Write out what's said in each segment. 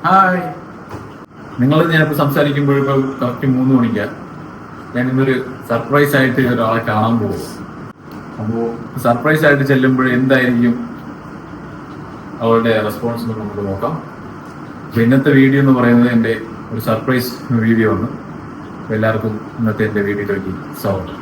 Hi, നിങ്ങൾ ഞാനിപ്പോൾ സംസാരിക്കുമ്പോഴിപ്പോൾ correct 3 മണിക്കാണ്. ഞാൻ ഇന്നൊരു സർപ്രൈസ് ആയിട്ട് ഒരാളെ കാണാൻ പോകും. അപ്പോൾ സർപ്രൈസ് ആയിട്ട് ചെല്ലുമ്പോൾ എന്തായിരിക്കും അവളുടെ റെസ്പോൺസ് നമുക്ക് നോക്കാം. അപ്പോൾ ഇന്നത്തെ വീഡിയോ എന്ന് പറയുന്നത് എൻ്റെ ഒരു സർപ്രൈസ് വീഡിയോ ആണ്. അപ്പോൾ എല്ലാവർക്കും ഇന്നത്തെ എൻ്റെ വീഡിയോയിലേക്ക് സ്വാഗതം.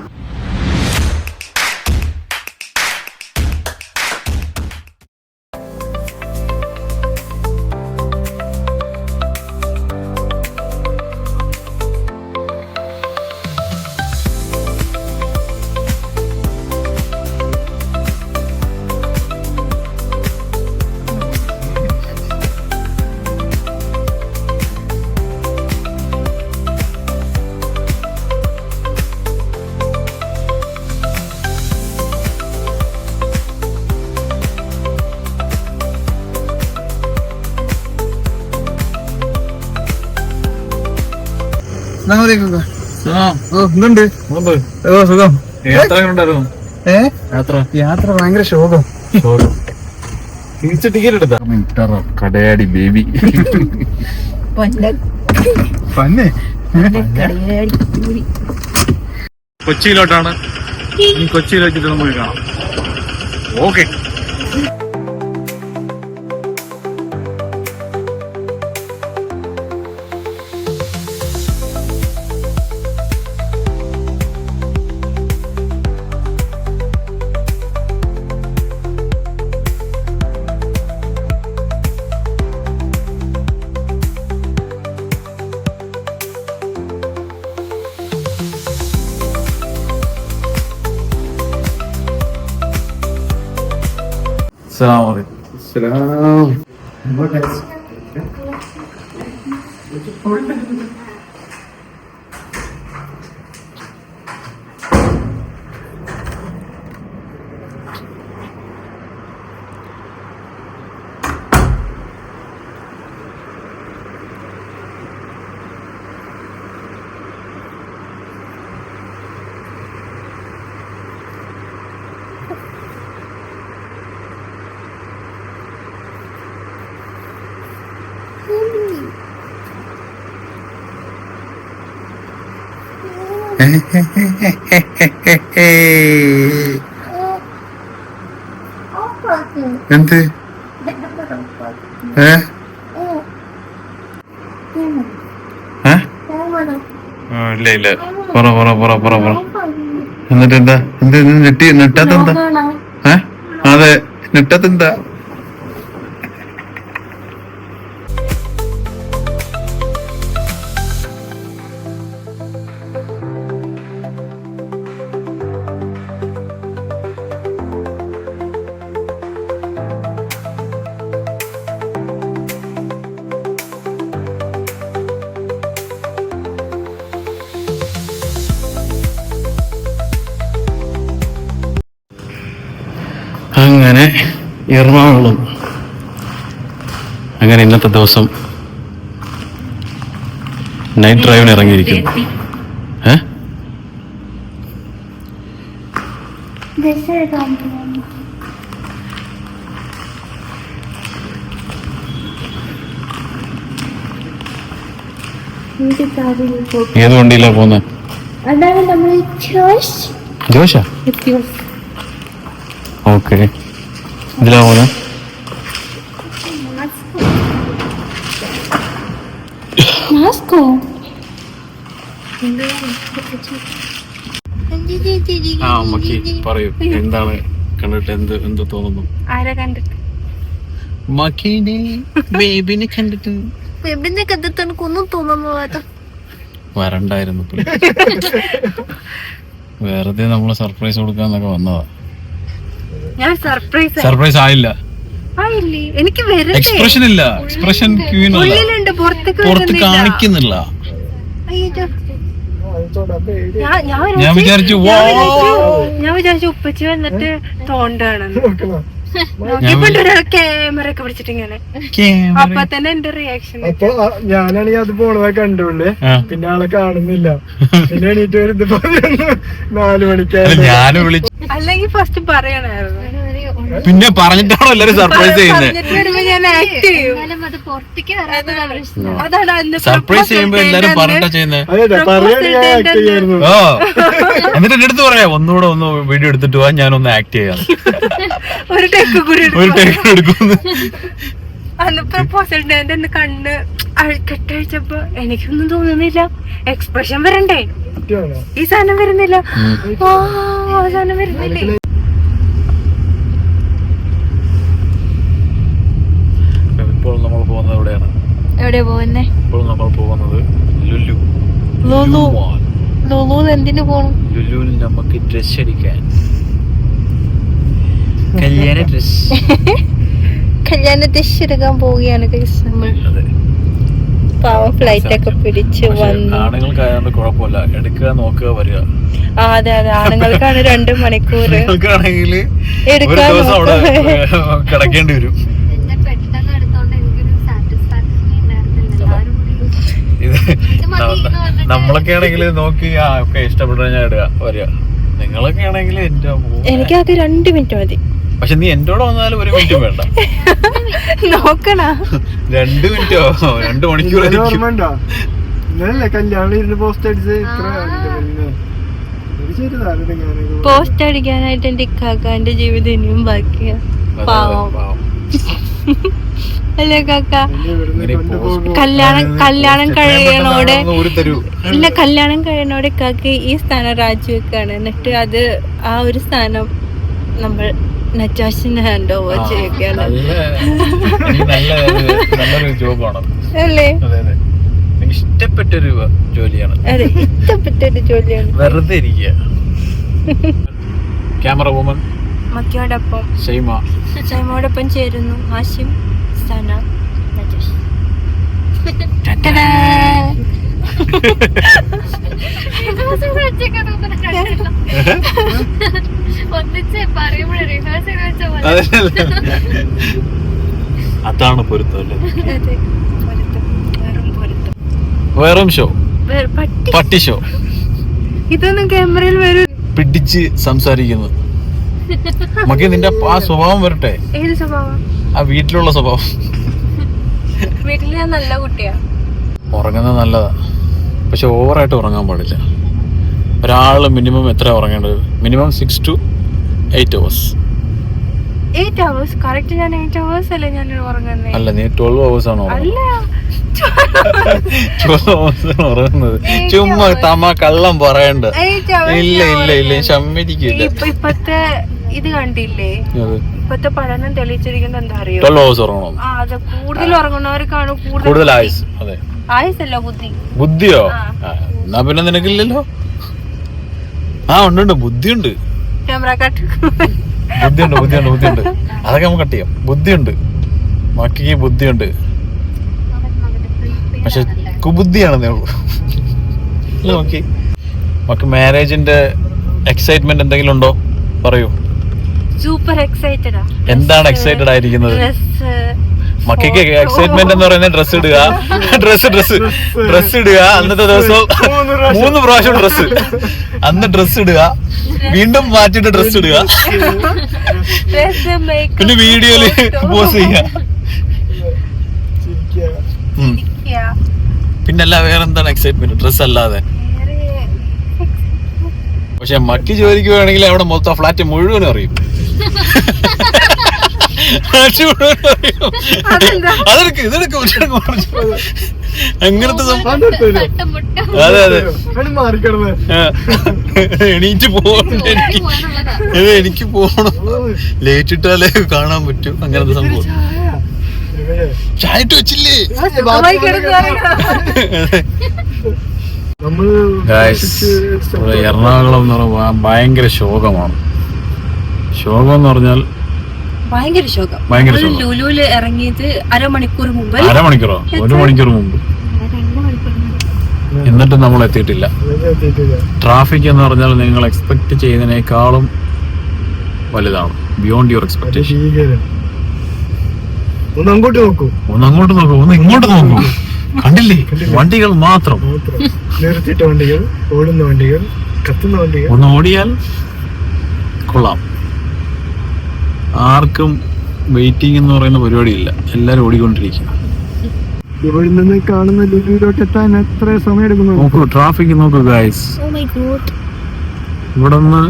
എന്തുണ്ട്? സുഖം. യാത്ര ഭയങ്കര ശോകം. തിരിച്ച് ടിക്കറ്റ് എടുത്താ കടയാടി ബേബി കൊച്ചിയിലോട്ടാണ്. കൊച്ചിയിൽ വെച്ചിട്ട് നമുക്ക് കാണാം. ഓക്കെ. എന്ത് ഇല്ല ഇല്ല പറ എന്നിട്ട് എന്താ നെട്ടാത്തെന്താ? അതെ, നെട്ടാത്തെന്താ? അങ്ങനെ എറണാകുളം. അങ്ങനെ ഇന്നത്തെ ദിവസം നൈറ്റ് ഡ്രൈവിന് ഇറങ്ങിയിരിക്കും. ഏത് വണ്ടിയിലാ പോന്നെ? ജോഷാ? ഓക്കെ. ഇതിലാ പോന്നെ? പറയൂ, എന്താണ് കണ്ടിട്ട് എന്ത് തോന്നുന്നു? ആരെ കണ്ടിട്ട്? ബേബിനെ കണ്ടിട്ട്. ബേബിനെ കണ്ടിട്ട് എനിക്കൊന്നും തോന്നുന്നു. വരണ്ടായിരുന്നു. വെറുതെ നമ്മള് സർപ്രൈസ് കൊടുക്കാന്നൊക്കെ വന്നതാ. ഞാൻ സർപ്രൈസ് ആയില്ല. എനിക്ക് എക്സ്പ്രഷൻ ഇല്ല. എക്സ്പ്രഷൻ പുറത്ത് കാണിക്കുന്നില്ല. ഞാൻ വിചാരിച്ചു ഉപ്പച്ചി വന്നിട്ട് തോണ്ടാണെന്ന്. ക്യാമറ ഒക്കെ പിടിച്ചിട്ട് ഇങ്ങനെ. അപ്പൊ തന്നെ എന്റെ റിയാക്ഷൻ. അപ്പൊ ഞാനാണെങ്കിൽ അത് പോണതാ കണ്ടുള്ളേ. പിന്നെ ആളെ കാണുന്നില്ല. പിന്നെ എണീറ്റ് വരുന്നത് 4 മണിക്കാണ്. ഞാനും വിളിച്ചു. അല്ലെങ്കിൽ ഫസ്റ്റ് പറയണായിരുന്നു. പിന്നെ പറഞ്ഞിട്ടാണോ എല്ലാരും സർപ്രൈസ് ചെയ്യുന്നത്? ഞാൻ ആക്ട് ചെയ്യും. അതാണ് അന്ന് സർപ്രൈസ് ചെയ്യുമ്പോ എല്ലാരും പറഞ്ഞിട്ടാ ചെയ്യുന്നത്. ഓ എന്നിട്ട് എന്റെ അടുത്ത് പറയാ ഒന്നുകൂടെ ഒന്ന് വീഡിയോ എടുത്തിട്ട് പോവാൻ, ഞാനൊന്ന് ആക്ട് ചെയ്യാം. ഒരു ടേക്ക് കൂടി ഒരു ടേക്ക് എടുക്കുന്നു. അന്ന് പ്രപ്പോസൽ ഡേന്റെ അന്ന് കണ്ണ് കെട്ടഴിച്ചപ്പോ എനിക്കൊന്നും തോന്നുന്നില്ല. എക്സ്പ്രഷൻ വരണ്ടേ? ഈ സാധനം വരുന്നില്ല. ആ സാധനം വരുന്നില്ലേ? ഇപ്പോൾ നമ്മൾ പോകുന്നത് എവിടെയാണ്? എവിടെ പോകുന്നേ? ഇപ്പോൾ നമ്മൾ പോകുന്നത് ലുലു. ലുലു. ലുലു എന്തിനു പോണം? ലുലുവിൽ നമുക്ക് ഡ്രസ് അടിക്കാൻ, കല്യാണ ഡ്രസ്. കല്യാണ ഡ്രസ് എടുക്കാൻ പോവുകയാണ് നമ്മൾ. പാവം ഫ്ലൈറ്റ് ഒക്കെ പിടിച്ച് വന്നു. ആണുങ്ങൾക്കായതുകൊണ്ട് കുഴപ്പമില്ല, എടുക്കുക നോക്കുക വരിക. അതെ അതെ, ആണുങ്ങൾക്കാണ് 2 മണിക്കൂർ ആണെങ്കിൽ ഒരു ദിവസം അവിടെ കിടക്കേണ്ടി വരും. ഇത് നമ്മളൊക്കെ ആണെങ്കിൽ നോക്കി ഒക്കെ ഇഷ്ടപ്പെട്ട ഞാൻ ഇടുക വരിക. നിങ്ങളൊക്കെ ആണെങ്കിൽ എനിക്കാകെ 2 മിനിറ്റ് മതി. പക്ഷെ നീ എന്നോട് വന്നാലും 1 മിനിറ്റും വേണ്ട. നോക്കണ 2 മിനിറ്റോ 2 മണിക്കൂർ പോസ്റ്റ് അടിക്കാനായിട്ട് എന്റെ ഇക്കാക്കാന്റെ ജീവിതം ഇനിയും ബാക്കിയാ. പാവം അല്ലേ കാക്ക? കല്യാണം കഴിയണോടെ ഇല്ല, കല്യാണം കഴിയണോടെ കാക്ക ഈ സ്ഥാനം രാജിവെക്കാണ്. എന്നിട്ട് അത് ആ ഒരു സ്ഥാനം നമ്മൾ നറ്റാഷിന് ഹാൻഡ് ഓവർ ചെയ്യുകയാണ്. നല്ലൊരു ജോബാണ് അല്ലേ? ഇഷ്ടപ്പെട്ടൊരു ജോലിയാണ്. അതെ, ഇഷ്ടപ്പെട്ടൊരു ജോലിയാണ്. വെറുതെ ഇരിക്കുക. ക്യാമറ വുമൻ മക്കിയോടൊപ്പം ഷൈമോടൊപ്പം ചേരുന്നു ആശിം, സന, നജാഷ്. അതാണ് പൊരുത്തം. വേറും ഷോ, പട്ടി ഷോ. ഇതൊന്നും ക്യാമറയിൽ വരും. പിടിച്ച് സംസാരിക്കുന്നു. നമുക്ക് നിന്റെ ആ സ്വഭാവം വരട്ടെ. ഏത് സ്വഭാവം? ആ വീട്ടിലുള്ള സ്വഭാവം. വീട്ടിൽ ഞാൻ നല്ല കുട്ടിയാ. ഉറങ്ങുന്നത് നല്ലതാ, പക്ഷെ ഓവറായിട്ട് ഉറങ്ങാൻ പാടില്ല. ഒരാള് മിനിമം എത്ര ഉറങ്ങേണ്ടത്? Minimum 6 to 8 hours. 8 hours correct. ഞാൻ 8 hours അല്ലേ ഞാൻ ഉറങ്ങുന്നത്? അല്ല, നീ 12 hours ആണ് ഉറങ്ങുന്നത്. ചുമ്മാ കള്ളം പറയണ്ട. ഇല്ല ഇല്ല ഇല്ല, സമ്മതിക്കില്ല. ഇപ്പത്തെ ഇത് കണ്ടില്ലേ? ഇപ്പത്തെ പഠനം തെളിയിച്ചിരിക്കുന്നത് എന്താ അറിയോ? 12 hours ഉറങ്ങണം. അതെ, കൂടുതൽ ഉറങ്ങുന്നവർക്കാണ് കൂടുതൽ ആയുസ്. അതെ, ആയുസല്ല ബുദ്ധി. ബുദ്ധിയോ? എന്നാ പിന്നെ നിനക്കില്ലല്ലോ. ഉണ്ട്, ബുദ്ധിയുണ്ട്. Camera cut. ബുദ്ധിയുണ്ട്. അതൊക്കെ നമുക്ക് കട്ട് ചെയ്യാം. ബുദ്ധിയുണ്ട്, മക്കിക്ക് ബുദ്ധിയുണ്ട്. പക്ഷെ കുബുദ്ധിയാണെന്നേ ഉള്ളൂ. നോക്കി മക്ക് മാരേജിന്റെ എക്സൈറ്റ്മെന്റ് എന്തെങ്കിലും ഉണ്ടോ? പറയൂ. സൂപ്പർ എക്സൈറ്റഡാ. എന്താണ് എക്സൈറ്റഡ് ആയിരിക്കുന്നത്? മക്കൾക്ക് എക്സൈറ്റ്മെന്റ് എന്ന് പറയുന്നത് ഡ്രസ് ഇടുക. അന്നത്തെ ദിവസം 3 പ്രാവശ്യം ഡ്രസ്. അന്ന് ഡ്രസ് ഇടുക, വീണ്ടും മാറ്റിട്ട് ഡ്രസ് ഇടുക, പിന്നെ വീഡിയോയില് പോസ് ചെയ്യുക. പിന്നല്ല വേറെന്താണ് എക്സൈറ്റ്മെന്റ്? ഡ്രസ് അല്ലാതെ. പക്ഷെ മക്കി ജോലിക്ക് വേണമെങ്കിൽ അവിടെ മൊത്തം ഫ്ലാറ്റ് മുഴുവനും അറിയും. അങ്ങനത്തെ അതെ അതെ. എണീറ്റ് പോകണം, എനിക്ക് പോകണം. ലേറ്റ് ഇട്ടാലേ കാണാൻ പറ്റും. അങ്ങനത്തെ സംഭവം. ചായട്ട് വെച്ചില്ലേ? എറണാകുളം എന്ന് പറഞ്ഞാൽ ഭയങ്കര ശോകമാണ്. ശോകം എന്ന് പറഞ്ഞാൽ ഭയങ്കര ശോകം. ലുലുവില് ഇറങ്ങിയത് അരമണിക്കൂറോ 1 മണിക്കൂർ മുമ്പ്. എന്നിട്ടും നമ്മൾ എത്തിയിട്ടില്ല. ട്രാഫിക് എന്ന് പറഞ്ഞാൽ നിങ്ങൾ എക്സ്പെക്ട് ചെയ്യുന്നതിനേക്കാളും വലുതാണ്. Beyond your expectation. ഒന്ന് അങ്ങോട്ട് നോക്കൂ, ഒന്ന് ഇങ്ങോട്ട് നോക്കൂ. കണ്ടില്ലേ? വണ്ടികൾ മാത്രം. നിർത്തിയിട്ട വണ്ടികൾ, ഓടുന്ന വണ്ടികൾ, കത്തുന്ന വണ്ടികൾ. ഒന്ന് ഓടിയാൽ കൊള്ളാം. ആർക്കും വെയിറ്റിംഗ് എന്ന് പറയുന്ന പരിപാടിയില്ല, എല്ലാരും ഓടിക്കൊണ്ടിരിക്കുക. ഇവിടെ നിന്ന് കാണുന്ന ലുലുവിലോട്ട് എത്താൻ എത്ര സമയം എടുക്കുന്നു നോക്കൂ, ട്രാഫിക് നോക്കൂ ഗൈസ്. Oh my God. ഇവിടെ നിന്ന്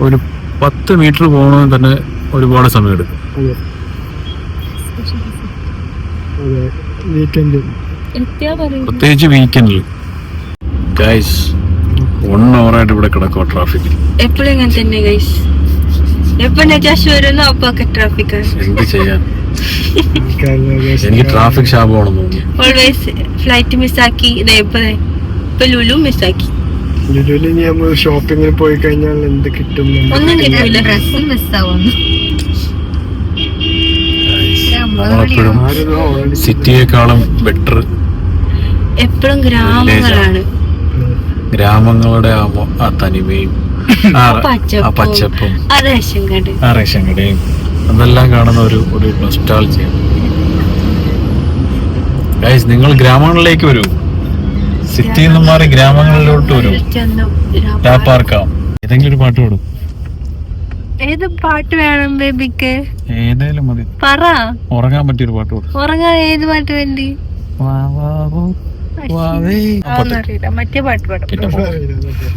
ഒരു 10 മീറ്റർ പോകണമെങ്കിൽ തന്നെ ഒരുപാട് സമയം എടുക്കും. വീക്കെൻഡ് എത്തിയാ പറയും. പ്രത്യേകിച്ച് വീക്കെൻഡിൽ ഗൈസ് 1 hour ഇവിടെ കിടക്കുക ട്രാഫിക്കിൽ. എപ്പോഴും ഇങ്ങനെ തന്നെ ഗൈസ്. എപ്പോ നജാഷ് വരുന്നോ അപ്പൊക്കെ ട്രാഫിക്കാണ്. എന്ത് ചെയ്യാൻ, എനിക്ക് ട്രാഫിക് ശാപമാണെന്ന് തോന്നുന്നു. ഓൾവേസ് ഫ്ലൈറ്റ് മിസ്സാക്കി. ഇപ്പൊ ലുലു മിസ്സാക്കി. ലുലുവിൽ നമ്മൾ ഷോപ്പിങ്ങിൽ പോയി കഴിഞ്ഞാൽ എന്ത് കിട്ടും? ഒന്നും കിട്ടില്ല. ഡ്രസ്സും മിസ്സാവുന്നു. നമ്മളെപ്പോഴും സിറ്റിയേക്കാളും ബെറ്റർ എപ്പോഴും ഗ്രാമങ്ങളാണ്. ഗ്രാമങ്ങളുടെ ആ തനിമയും ആ പച്ചപ്പും ആ റേഷൻ കട, ആ റേഷൻ കടയും അതെല്ലാം കാണുന്ന ഒരു നൊസ്റ്റാൾജിയ. ഗൈസ്, നിങ്ങൾ ഗ്രാമങ്ങളിലേക്ക് വരൂ, സിറ്റിയിൽ നിന്ന് മാറി ഗ്രാമങ്ങളിലോട്ട് വരൂ, ടാപ്പാർക്കാം. ഏതെങ്കിലും ഒരു പാട്ട് പാടും. ഏത് പാട്ട് വേണം ബേബിക്ക്? ഏതായാലും മതി, പറ. ഉറങ്ങാൻ പറ്റിയൊരു പാട്ട് പാടും. ഉറങ്ങാൻ ഏത് പാട്ട് വേണ്ടി? അറിയില്ല, മറ്റേ പാട്ട് പാടും.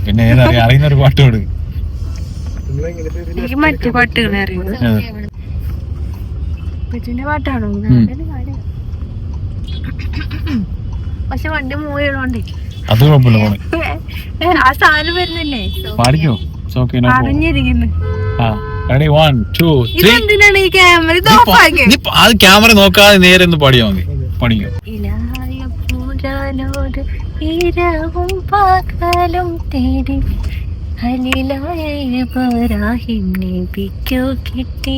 പിന്നെ അറിയുന്ന ഒരു പാട്ട് പാടും. എനിക്ക് മറ്റേ പാട്ടുകളെ അറിയുള്ളൂ. ഇതിന്റെ പാട്ടാണോ? പക്ഷെ വണ്ടി മൂവ് ചെയ്യണോണ്ടേ അത് കുഴപ്പമില്ല, ആ സാധനം വരുന്നില്ലേ? പാടിക്കോ. അറിഞ്ഞിരിക്കുന്നു. ഇതെന്തിനാണ് ഈ ക്യാമറ ഇത് ഓഫാക്കി? അത് ക്യാമറ നോക്കാതെ നേരെ ഒന്ന് പാടിയാ മതി. പാടിക്കോ. പൂരാനോട് ഇരവും പകലും തേടി നബിക്കു കിട്ടി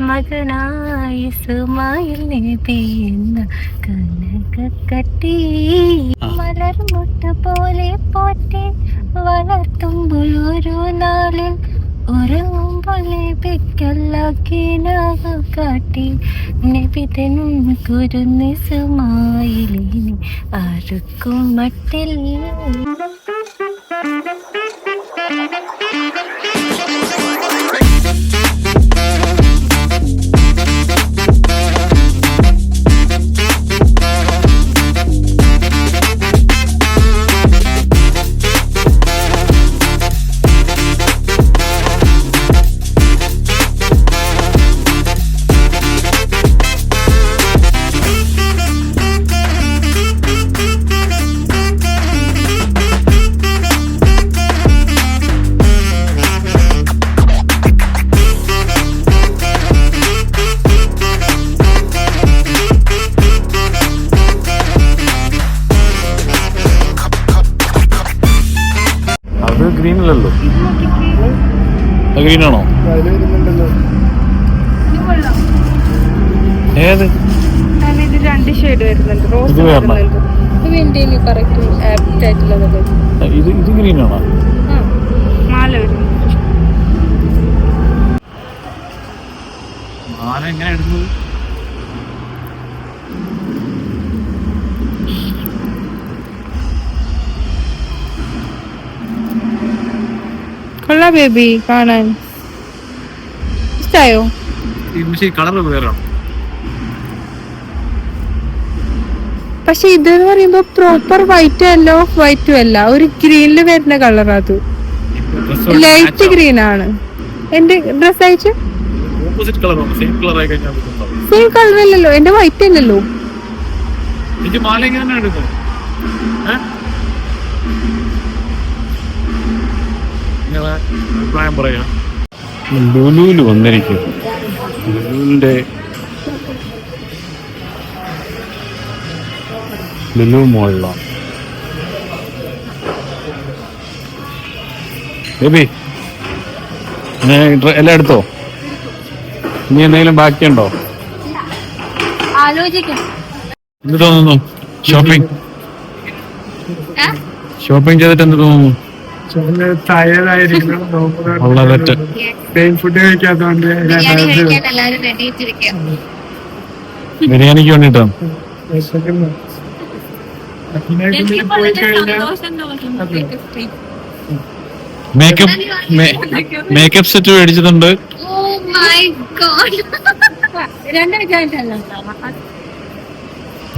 മകനായി ഇസ്മായിൽ നബി എന്ന കനകക്കട്ടി. മലർമുട്ട പോലെ പോറ്റി വളർത്തുമ്പോൾ ഒരു നാളിൽ ഉറങ്ങുമ്പോൾ നബിക്കല്ലാക്കിനാകു കാട്ടി. നബി തൻ കുരുന്ന് ഇസ്മായിലിനെ ആർക്കും മട്ടിൽ. ഗ്രീനല്ലോ, ഗ്രീനാണോ? ഏത്? ഇത് 2 ഷെയ്ഡ് വരുന്നുണ്ട്. റോസ് ഇത് ഗ്രീനാണോ? മാല വരുന്നു. മാല എങ്ങനെ എടുക്കുന്നത്? കൊള്ളാം ബേബി, കാണാൻ ഇഷ്ടായോ? കളർ വേറാണ്. പക്ഷെ ഇതെന്ന് പറയുമ്പോ പ്രോപ്പർ വൈറ്റും അല്ല, ഓഫ് വൈറ്റും അല്ല, ഒരു ഗ്രീനില് വരുന്ന കളർ. അത് ലൈറ്റ് ഗ്രീൻ ആണ്. എന്റെ ഡ്രസ് അയച്ചു സെയിം കളർ അല്ലല്ലോ, എന്റെ വൈറ്റ് അല്ലല്ലോ. അഭിപ്രായം പറയാം. ലുലുവിൽ വന്നിരിക്കും. ലുലുവിന്റെ ലുലു മോളിലാണ്. ബേബി എല്ലാം എടുത്തോ? ഇനി എന്തെങ്കിലും ബാക്കിയുണ്ടോ? ആലോചിക്കാം. എന്ത് തോന്നുന്നു? ഷോപ്പിംഗ് ചെയ്തിട്ട് എന്ത് തോന്നുന്നു? ഫുഡ് കഴിക്കാത്തോണ്ട് ബിരിയാണിക്ക് വേണ്ടിട്ടോ? പോയി കഴിഞ്ഞാൽ മേക്കപ്പ് സെറ്റ് മേടിച്ചിട്ടുണ്ട്.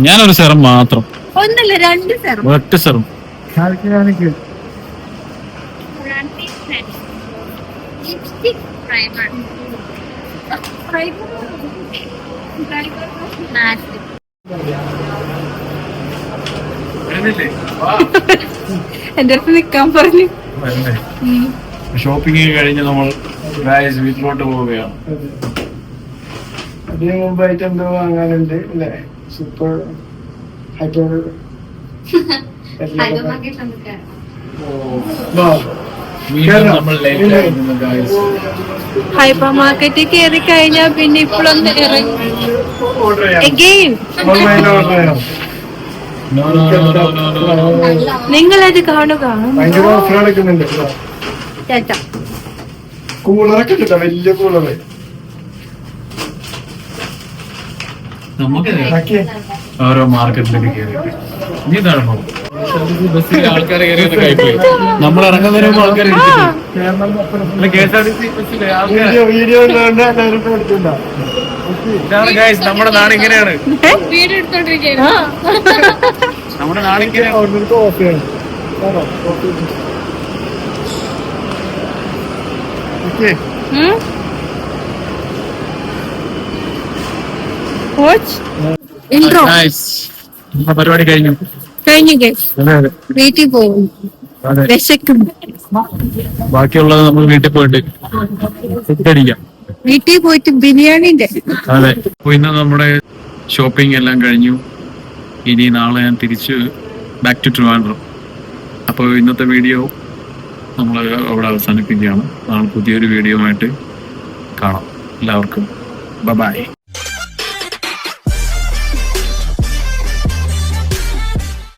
ഞാനൊരു സെറം മാത്രം, ഒന്നല്ല 2 സെറം. ഒറ്റ സെറം. എന്റെ അടുത്ത് നിക്കാൻ പറഞ്ഞു. ഷോപ്പിംഗ് കഴിഞ്ഞ് നമ്മൾ വീട്ടിലോട്ട് പോവുകയാണ്. അതിന് മുമ്പായിട്ട് എന്തോ വാങ്ങാനുണ്ട് അല്ലേ? സൂപ്പർ ഹൈപ്പർ വീണ്ടും നമ്മൾ late ആയിരുന്നു guys. ഹൈപ്പർ മാർക്കറ്റിൽ കയറി കഴിഞ്ഞാ പിന്നെ ഇപ്പോഴൊന്ന് ഇറങ്ങി ഓർഡർ ചെയ്യാം. again. ഓൺലൈൻ ഓർഡർ ചെയ്യാം. No, no, no, no, no, no. നിങ്ങളത് കാണുക. ഭയങ്കര ഓഫർ നടക്കുന്നുണ്ട്. ചേട്ടാ കൂളറൊക്കെ കിട്ടാ, വലിയ കൂളറ്. നമുക്ക് ഓക്കെ ഓരോ മാർക്കറ്റിലേക്ക് കയറി നീ താഴെ ബസ്സിൽ ആൾക്കാരെ കയറി നമ്മൾ ഇറങ്ങുന്നതിന് മുമ്പ് ആൾക്കാർ KSRTC ബസ്സിലെ ആൾക്കാർ. വീഡിയോ ഉള്ളതുകൊണ്ട് എല്ലാവരും കൊടുത്തിട്ടുണ്ടോ? ഇതാണ് ഗൈസ് നമ്മുടെ നാട് ഇങ്ങനെയാണ്. വീട് എടുത്തോണ്ടിരിക്കുകയാണ്. നമ്മുടെ നാട് ഇങ്ങനെയാണ്. അവിടുന്ന് കോഫിയാണ്. ഓക്കെ ഇൻട്രോ Guys, നമ്മുടെ പരിപാടി കഴിഞ്ഞു. കഴിഞ്ഞു. അതെ അതെ വീട്ടിൽ പോകും. അതെ. വിശക്കുന്നു. ബാക്കിയുള്ളത് നമ്മൾ വീട്ടിൽ പോയിട്ട് സെറ്റടിക്കാം. വീട്ടിൽ പോയിട്ട് ബിരിയാണിന്റെ. അതെ. അപ്പൊ ഇന്ന് നമ്മുടെ ഷോപ്പിംഗ് എല്ലാം കഴിഞ്ഞു. ഇനി നാളെ ഞാൻ തിരിച്ച് ബാക്ക് ടു ട്രിവാൻഡ്രം. അപ്പോൾ ഇന്നത്തെ വീഡിയോ നമ്മൾ അവിടെ അവസാനിപ്പിക്കുകയാണ്. നാളെ പുതിയൊരു വീഡിയോ ആയിട്ട് കാണാം. എല്ലാവർക്കും ബൈ.